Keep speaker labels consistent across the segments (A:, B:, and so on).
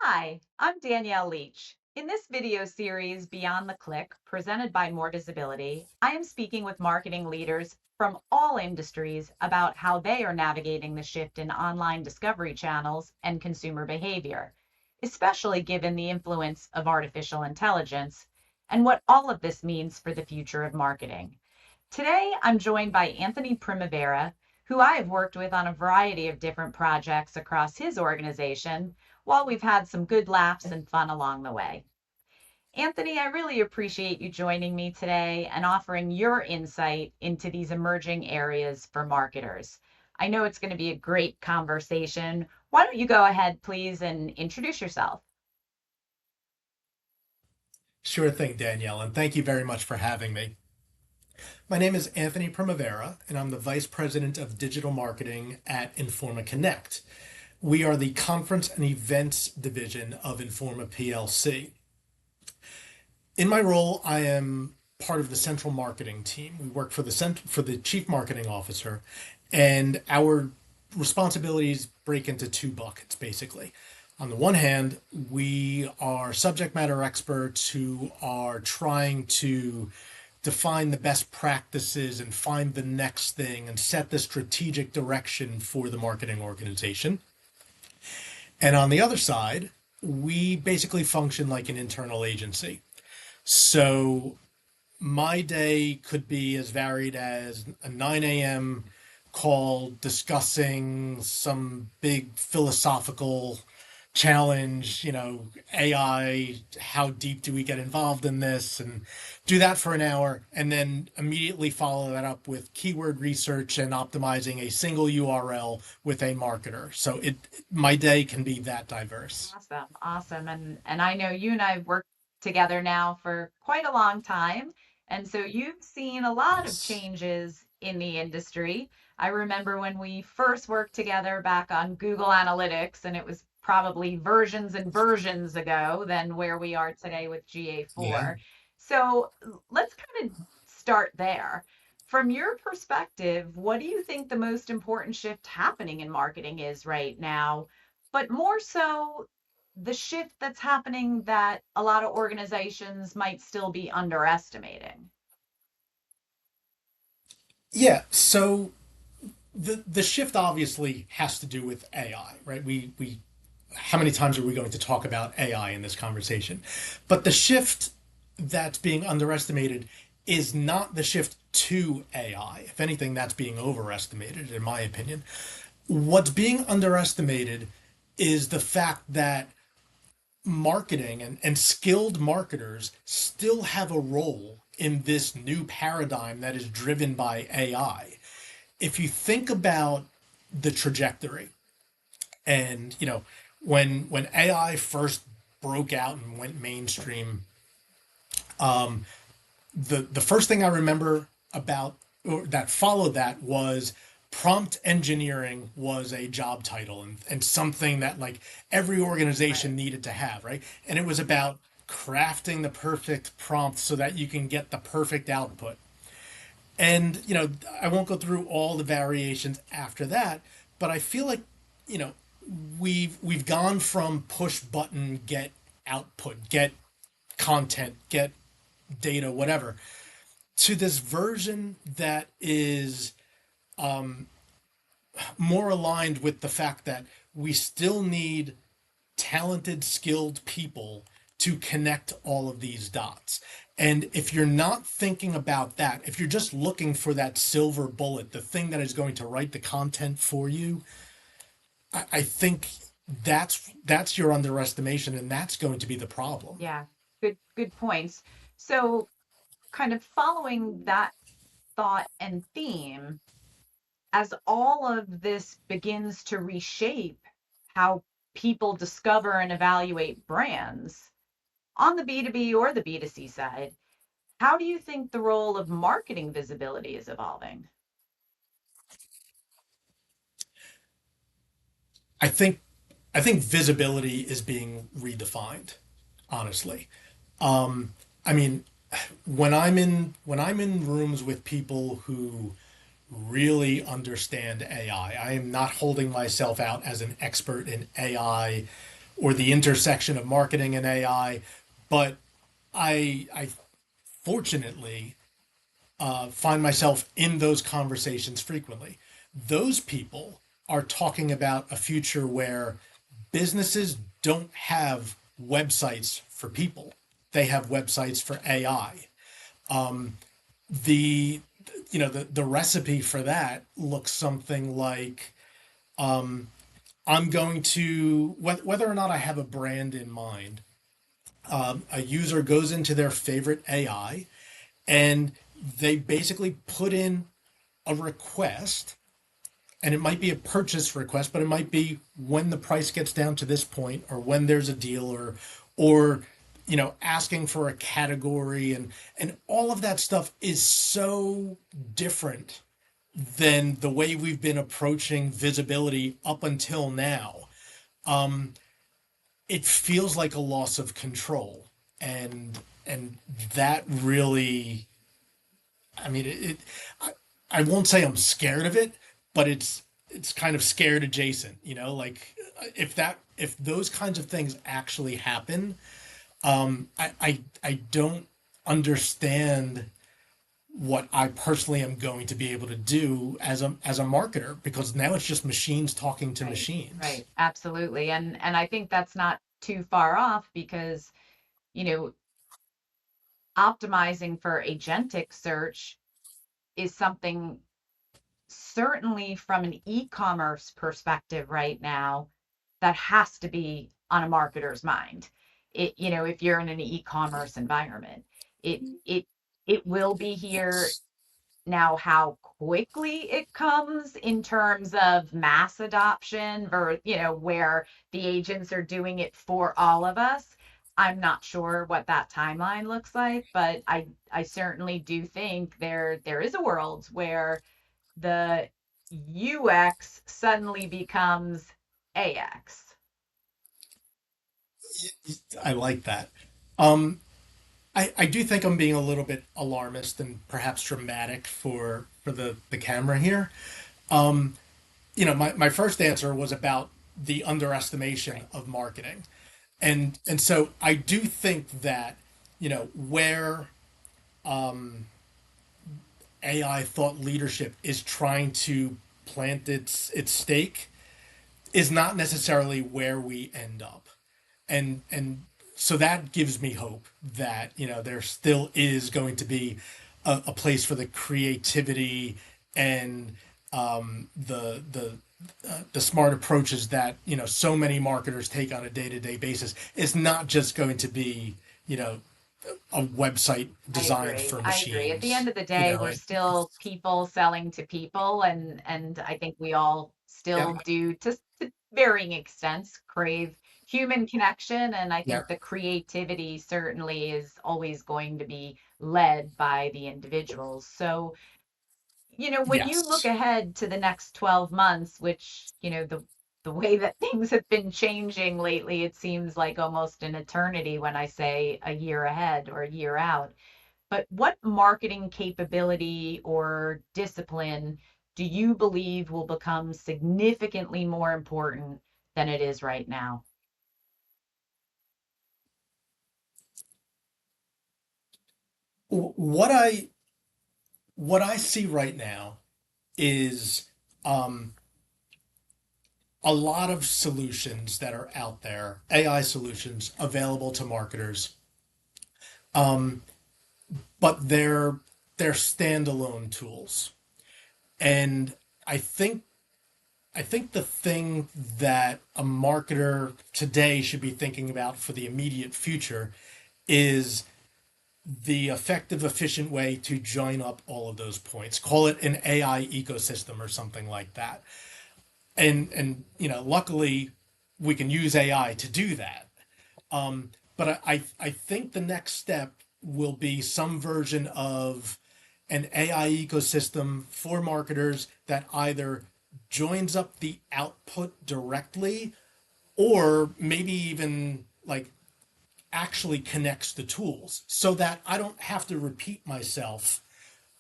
A: Hi, I'm Danielle Leitch. In this video series, Beyond the Click, presented by More Visibility, I am speaking with marketing leaders from all industries about how they are navigating the shift in online discovery channels and consumer behavior, especially given the influence of artificial intelligence and what all of this means for the future of marketing. Today, I'm joined by Anthony Primavera, who I have worked with on a variety of different projects across his organization, while we've had some good laughs and fun along the way. Anthony, I really appreciate you joining me today and offering your insight into these emerging areas for marketers. I know it's going to be a great conversation. Why don't you go ahead, please, and introduce yourself?
B: Sure thing, Danielle, and thank you very much for having me. My name is Anthony Primavera, and I'm the Vice President of Digital Marketing at Informa Connect. We are the conference and events division of Informa PLC. In my role, I am part of the central marketing team. We work for the chief marketing officer, and our responsibilities break into two buckets basically. On the one hand, we are subject matter experts who are trying to define the best practices and find the next thing and set the strategic direction for the marketing organization. And on the other side, we basically function like an internal agency. So my day could be as varied as a 9 a.m. call discussing some big philosophical challenge, AI, how deep do we get involved in this, and do that for an hour, and then immediately follow that up with keyword research and optimizing a single URL with a marketer. So my day can be that diverse.
A: Awesome, awesome. And I know you and I have worked together now for quite a long time. And so you've seen a lot of
B: Yes.
A: changes in the industry. I remember when we first worked together back on Google Analytics, and it was probably versions and versions ago than where we are today with
B: Yeah.
A: GA4. So let's kind of start there. From your perspective, what do you think the most important shift happening in marketing is right now? But more so, the shift that's happening that a lot of organizations might still be underestimating.
B: Yeah. So the shift obviously has to do with AI, right? We how many times are we going to talk about AI in this conversation? But the shift that's being underestimated is not the shift to AI. If anything, that's being overestimated, in my opinion. What's being underestimated is the fact that marketing and skilled marketers still have a role in this new paradigm that is driven by AI. If you think about the trajectory, and when AI first broke out and went mainstream, the first thing I remember about or that followed that was prompt engineering was a job title and something that like every
A: Right.
B: organization needed to have, right? And it was about crafting the perfect prompt so that you can get the perfect output. And I won't go through all the variations after that, but I feel like you know we've gone from push button get output, get content, get data, whatever, to this version that is more aligned with the fact that we still need talented, skilled people to connect all of these dots. And if you're not thinking about that, if you're just looking for that silver bullet, the thing that is going to write the content for you, I think that's your underestimation, and that's going to be the problem.
A: Yeah, good points. So, kind of following that thought and theme, as all of this begins to reshape how people discover and evaluate brands on the B2B or the B2C side, how do you think the role of marketing visibility is evolving?
B: I think I think visibility is being redefined, honestly. I mean, when I'm in rooms with people who really understand AI, I am not holding myself out as an expert in AI or the intersection of marketing and AI. But I fortunately find myself in those conversations frequently. Those people are talking about a future where businesses don't have websites for people; they have websites for AI. The the recipe for that looks something like, I'm going to, whether or not I have a brand in mind, a user goes into their favorite AI and they basically put in a request, and it might be a purchase request, but it might be when the price gets down to this point, or when there's a deal, or asking for a category, and all of that stuff is so different than the way we've been approaching visibility up until now. It feels like a loss of control, and that really, I mean, I won't say I'm scared of it, but it's kind of scared adjacent, like, if those kinds of things actually happen, I don't understand what I personally am going to be able to do as a marketer, because now it's just machines talking to
A: Right,
B: machines.
A: right, absolutely. And I think that's not too far off because, you know, optimizing for agentic search is something certainly from an e-commerce perspective right now that has to be on a marketer's mind. If you're in an e-commerce environment, it it will be here. Now, how quickly it comes in terms of mass adoption, where the agents are doing it for all of us, I'm not sure what that timeline looks like, but I certainly do think there is a world where the UX suddenly becomes AX.
B: I like that. Um, I do think I'm being a little bit alarmist and perhaps dramatic for the camera here. My first answer was about the underestimation
A: Right.
B: of marketing. And so I do think that, where AI thought leadership is trying to plant its stake is not necessarily where we end up. And so that gives me hope that, there still is going to be a place for the creativity and the smart approaches that, so many marketers take on a day-to-day basis. It's not just going to be, you know a website
A: I
B: designed
A: agree.
B: for
A: I agree. At the end
B: machines.
A: of the day, we're
B: It,
A: still people selling to people, and I think we all
B: yeah,
A: still do to varying extents crave human connection, and I
B: yeah,
A: think the creativity certainly is always going to be led by the individuals. So, when you look
B: yes.
A: ahead to the next 12 months, which, the way that things have been changing lately, it seems like almost an eternity when I say a year ahead or a year out. But what marketing capability or discipline do you believe will become significantly more important than it is right now?
B: What I see right now is, um, a lot of solutions that are out there, AI solutions available to marketers, but they're standalone tools. And I think I think the thing that a marketer today should be thinking about for the immediate future is the effective, efficient way to join up all of those points. Call it an AI ecosystem or something like that. And luckily we can use AI to do that. But I think the next step will be some version of an AI ecosystem for marketers that either joins up the output directly, or maybe even like actually connects the tools, so that I don't have to repeat myself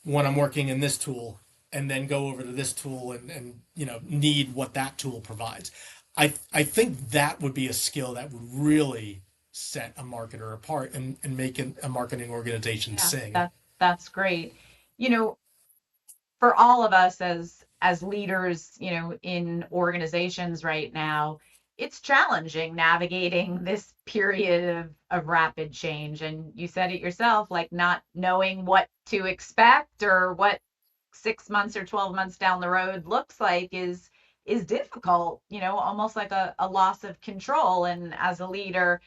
B: when I'm working in this tool and then go over to this tool and need what that tool provides. I think that would be a skill that would really set a marketer apart and make a marketing organization
A: Yeah,
B: sing.
A: that's great. You know, for all of us as leaders, in organizations right now, it's challenging navigating this period of rapid change. And you said it yourself, like not knowing what to expect or what 6 months or 12 months down the road looks like is difficult, almost like a loss of control. And as a leader,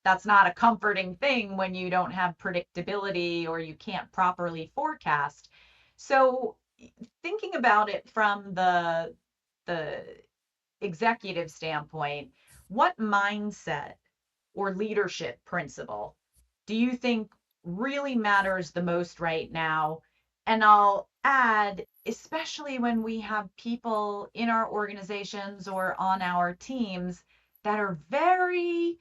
A: that's not a comforting thing when you don't have predictability or you can't properly forecast. So thinking about it from the executive standpoint, what mindset or leadership principle do you think really matters the most right now? And I'll add, especially when we have people in our organizations or on our teams that are very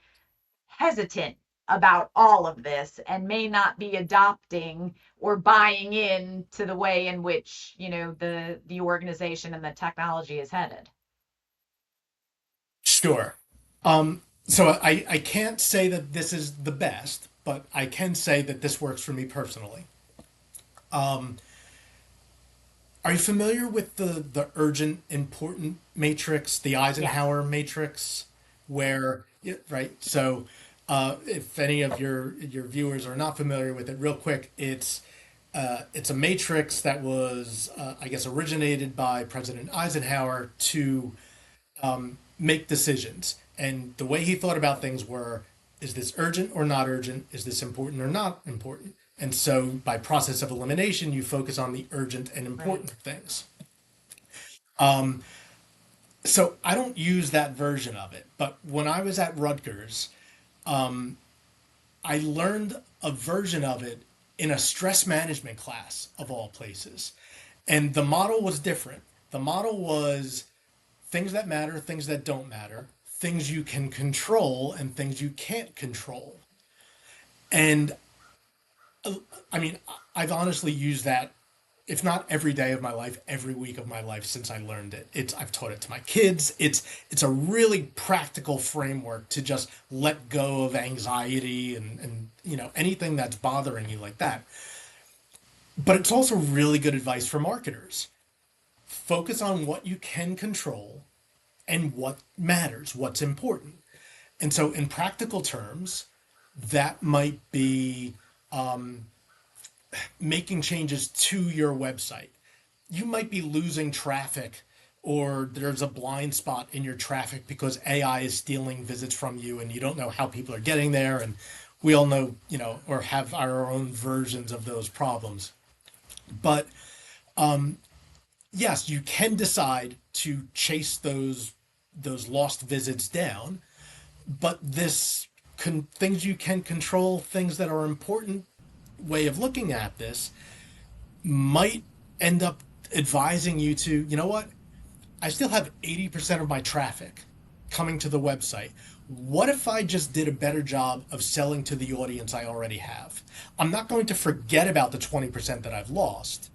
A: hesitant about all of this and may not be adopting or buying in to the way in which the organization and the technology is headed.
B: Sure. So I can't say that this is the best, but I can say that this works for me personally. Are you familiar with the urgent important matrix, the
A: Yes.
B: Eisenhower matrix, where yeah, right? So, if any of your viewers are not familiar with it, real quick, it's a matrix that was, I guess, originated by President Eisenhower to make decisions. And the way he thought about things were, is this urgent or not urgent? Is this important or not important? And so by process of elimination, you focus on the urgent and
A: Right.
B: important things. So I don't use that version of it, but when I was at Rutgers, I learned a version of it in a stress management class of all places. And the model was different. The model was things that matter, things that don't matter, things you can control, and things you can't control. And I mean, I've honestly used that, if not every day of my life, every week of my life since I learned it. I've taught it to my kids. It's a really practical framework to just let go of anxiety and anything that's bothering you like that. But it's also really good advice for marketers. Focus on what you can control and what matters, what's important. And so, in practical terms, that might be making changes to your website. You might be losing traffic, or there's a blind spot in your traffic because AI is stealing visits from you and you don't know how people are getting there. And we all know, or have our own versions of those problems. But yes, you can decide to chase those lost visits down, but things you can control, things that are important way of looking at this might end up advising you to, you know what, I still have 80% of my traffic coming to the website. What if I just did a better job of selling to the audience I already have? I'm not going to forget about the 20% that I've lost,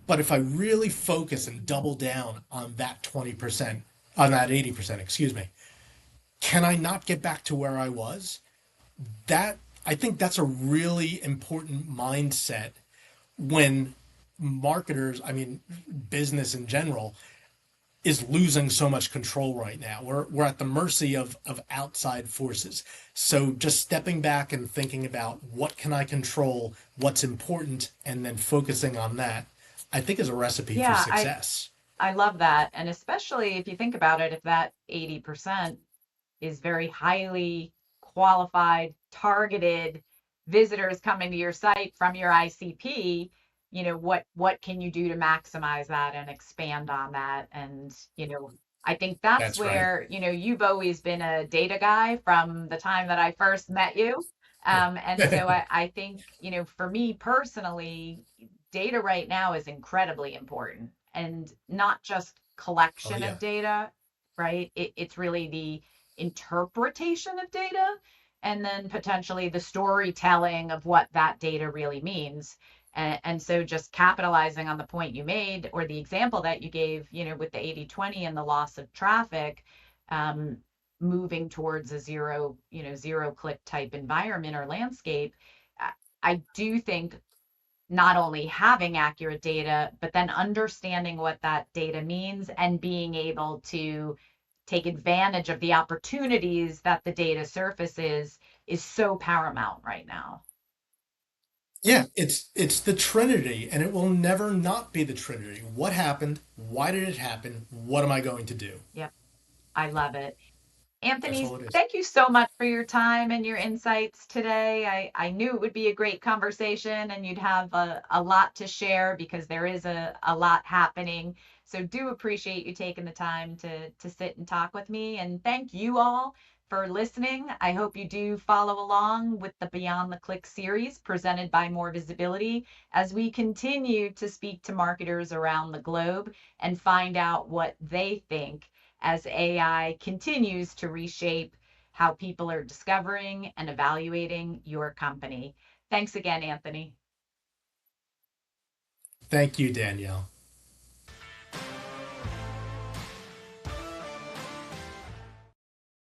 B: but if I really focus and double down on that 20%, on that 80%, excuse me, can I not get back to where I was? That I think that's a really important mindset when marketers, I mean, business in general, is losing so much control right now. We're at the mercy of outside forces. So just stepping back and thinking about what can I control, what's important, and then focusing on that, I think is a recipe for
A: Yeah,
B: success.
A: I love that. And especially if you think about it, if that 80% is very highly qualified, targeted visitors coming to your site from your ICP, what can you do to maximize that and expand on that? And, I think that's
B: That's right.
A: where, you've always been a data guy from the time that I first met you. And so I think, for me personally, data right now is incredibly important, and not just
B: Oh
A: collection
B: yeah,
A: of data, right? It's really the interpretation of data and then potentially the storytelling of what that data really means. And so just capitalizing on the point you made or the example that you gave, with the 80/20 and the loss of traffic, um, moving towards a zero click type environment or landscape, I do think not only having accurate data, but then understanding what that data means and being able to take advantage of the opportunities that the data surfaces is so paramount right now.
B: Yeah, it's the Trinity, and it will never not be the Trinity. What happened? Why did it happen? What am I going to do?
A: Yep, I love it.
B: That's
A: Anthony,
B: all it is.
A: thank you so much for your time and your insights today. I knew it would be a great conversation and you'd have a lot to share because there is a lot happening. So do appreciate you taking the time to sit and talk with me. And thank you all for listening. I hope you do follow along with the Beyond the Click series presented by More Visibility as we continue to speak to marketers around the globe and find out what they think as AI continues to reshape how people are discovering and evaluating your company. Thanks again, Anthony.
B: Thank you, Danielle.